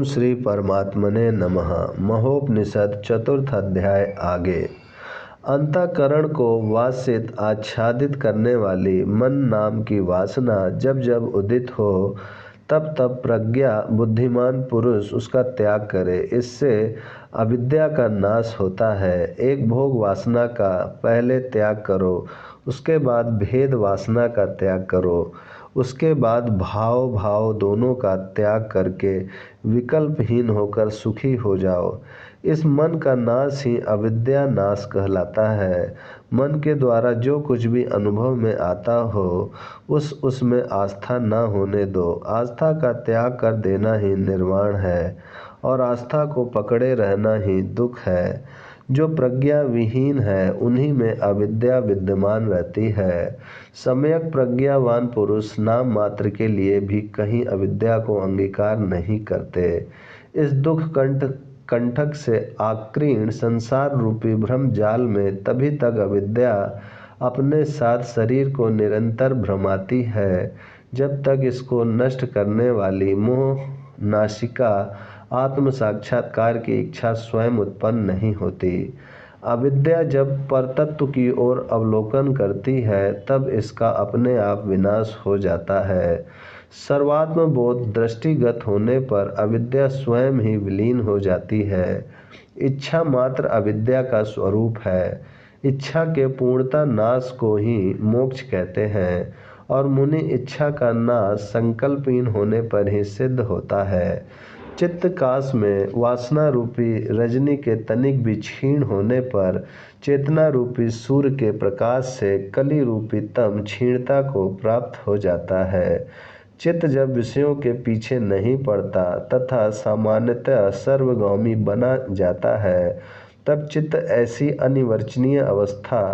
श्री परमात्मने नमः। महोपनिषद चतुर्थ अध्याय आगे। अंतःकरण को वासित आच्छादित करने वाली मन नाम की वासना जब जब उदित हो तब तब प्रज्ञा बुद्धिमान पुरुष उसका त्याग करे। इससे अविद्या का नाश होता है। एक भोग वासना का पहले त्याग करो, उसके बाद भेद वासना का त्याग करो, उसके बाद भाव दोनों का त्याग करके विकल्पहीन होकर सुखी हो जाओ। इस मन का नाश ही अविद्या नाश कहलाता है। मन के द्वारा जो कुछ भी अनुभव में आता हो उसमें आस्था न होने दो। आस्था का त्याग कर देना ही निर्वाण है और आस्था को पकड़े रहना ही दुख है। जो प्रज्ञा विहीन है उन्हीं में अविद्या विद्यमान रहती है। सम्यक प्रज्ञावान पुरुष नाम मात्र के लिए भी कहीं अविद्या को अंगीकार नहीं करते। इस दुख कंटक से आकीर्ण संसार रूपी भ्रम जाल में तभी तक अविद्या अपने साथ शरीर को निरंतर भ्रमाती है जब तक इसको नष्ट करने वाली मोह नाशिका आत्म साक्षात्कार की इच्छा स्वयं उत्पन्न नहीं होती। अविद्या जब परतत्व की ओर अवलोकन करती है तब इसका अपने आप विनाश हो जाता है। सर्वात्म बोध दृष्टिगत होने पर अविद्या स्वयं ही विलीन हो जाती है। इच्छा मात्र अविद्या का स्वरूप है। इच्छा के पूर्णता नाश को ही मोक्ष कहते हैं और मुनि इच्छा का नाश संकल्पहीन होने पर ही सिद्ध होता है। चित्तकाश में वासना रूपी रजनी के तनिक भी क्षीण होने पर चेतना रूपी सूर्य के प्रकाश से कली रूपी तम क्षीणता को प्राप्त हो जाता है। चित्त जब विषयों के पीछे नहीं पड़ता तथा सामान्यतः सर्वगामी बना जाता है तब चित्त ऐसी अनिर्वचनीय अवस्था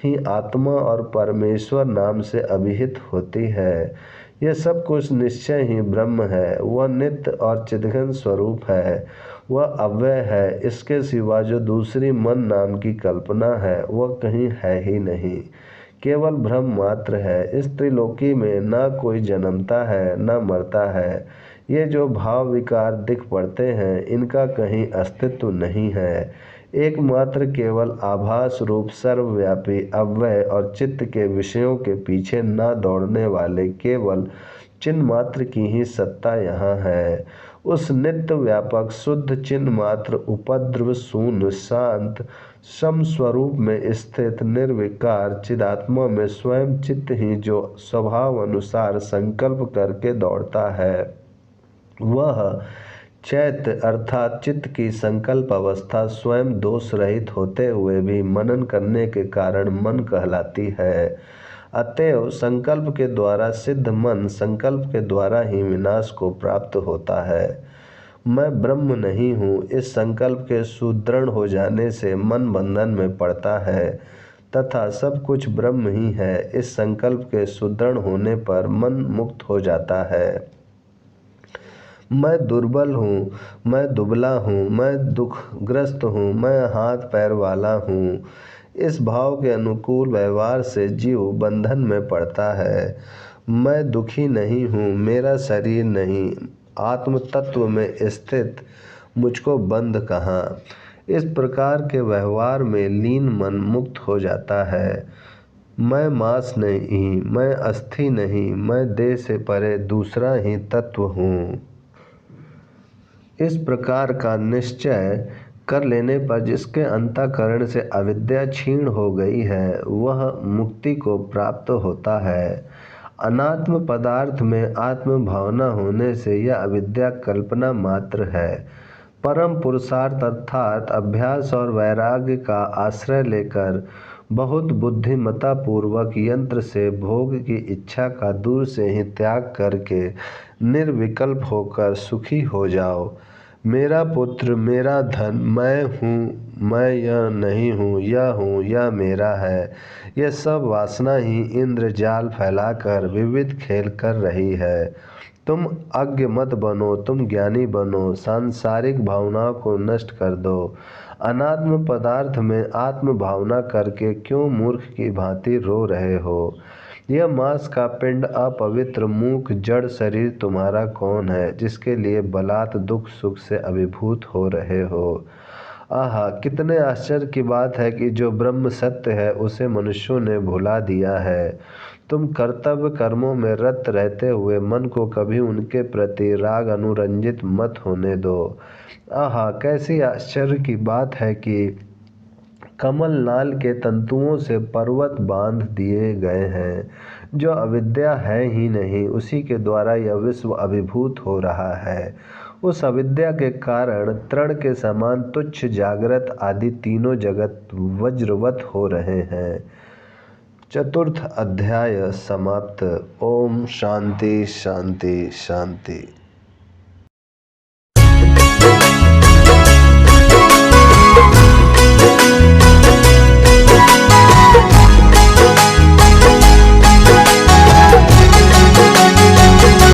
ही आत्मा और परमेश्वर नाम से अभिहित होती है। यह सब कुछ निश्चय ही ब्रह्म है। वह नित्य और चिद्घन स्वरूप है। वह अव्यय है। इसके सिवा जो दूसरी मन नाम की कल्पना है वह कहीं है ही नहीं, केवल भ्रम मात्र है। इस त्रिलोकी में न कोई जन्मता है न मरता है। ये जो भाव विकार दिख पड़ते हैं इनका कहीं अस्तित्व नहीं है। एकमात्र केवल आभास रूप सर्वव्यापी अव्यय और चित्त के विषयों के पीछे न दौड़ने वाले केवल चिन्ह मात्र की ही सत्ता यहाँ है। उस नित्य व्यापक शुद्ध चिन्ह मात्र उपद्रव शून्य शांत सम स्वरूप में स्थित निर्विकार चिदात्मा में स्वयं चित्त ही जो स्वभाव अनुसार संकल्प करके दौड़ता है वह चैत्य अर्थात चित्त की संकल्प अवस्था स्वयं दोष रहित होते हुए भी मनन करने के कारण मन कहलाती है। अतएव संकल्प के द्वारा सिद्ध मन संकल्प के द्वारा ही विनाश को प्राप्त होता है। मैं ब्रह्म नहीं हूँ, इस संकल्प के सुदृढ़ हो जाने से मन बंधन में पड़ता है तथा सब कुछ ब्रह्म ही है। इस संकल्प के सुदृढ़ होने पर मन मुक्त हो जाता है। मैं दुर्बल हूँ, मैं दुबला हूँ, मैं दुखग्रस्त हूँ, मैं हाथ पैर वाला हूँ। इस भाव के अनुकूल व्यवहार से जीव बंधन में पड़ता है। मैं दुखी नहीं हूँ, मेरा शरीर नहीं, आत्म तत्व में स्थित मुझको बंध कहाँ। इस प्रकार के व्यवहार में लीन मन मुक्त हो जाता है। मैं मांस नहीं, मैं अस्थि नहीं, मैं देह से परे दूसरा ही तत्व हूँ। इस प्रकार का निश्चय कर लेने पर जिसके अंतःकरण से अविद्या क्षीण हो गई है वह मुक्ति को प्राप्त होता है। अनात्म पदार्थ में आत्म भावना होने से यह अविद्या कल्पना मात्र है। परम पुरुषार्थ अर्थात अभ्यास और वैराग्य का आश्रय लेकर बहुत बुद्धिमत्ता पूर्वक यंत्र से भोग की इच्छा का दूर से ही त्याग करके निर्विकल्प होकर सुखी हो जाओ। मेरा पुत्र, मेरा धन, मैं हूँ, मैं यह नहीं हूँ, यह मेरा है, यह सब वासना ही इंद्रजाल फैलाकर विविध खेल कर रही है। तुम अज्ञ मत बनो, तुम ज्ञानी बनो। सांसारिक भावनाओं को नष्ट कर दो। अनात्म पदार्थ में आत्म भावना करके क्यों मूर्ख की भांति रो रहे हो। यह मांस का पिंड अपवित्र मूक जड़ शरीर तुम्हारा कौन है, जिसके लिए बलात् दुख सुख से अभिभूत हो रहे हो। आहा, कितने आश्चर्य की बात है कि जो ब्रह्म सत्य है उसे मनुष्यों ने भुला दिया है। तुम कर्तव्य कर्मों में रत रहते हुए मन को कभी उनके प्रति राग अनुरंजित मत होने दो। आहा, कैसी आश्चर्य की बात है कि कमल नाल के तंतुओं से पर्वत बांध दिए गए हैं। जो अविद्या है ही नहीं, उसी के द्वारा यह विश्व अभिभूत हो रहा है। उस अविद्या के कारण तृण के समान तुच्छ जागृत आदि तीनों जगत वज्रवत हो रहे हैं। चतुर्थ अध्याय समाप्त। ओम शांति शांति शांति।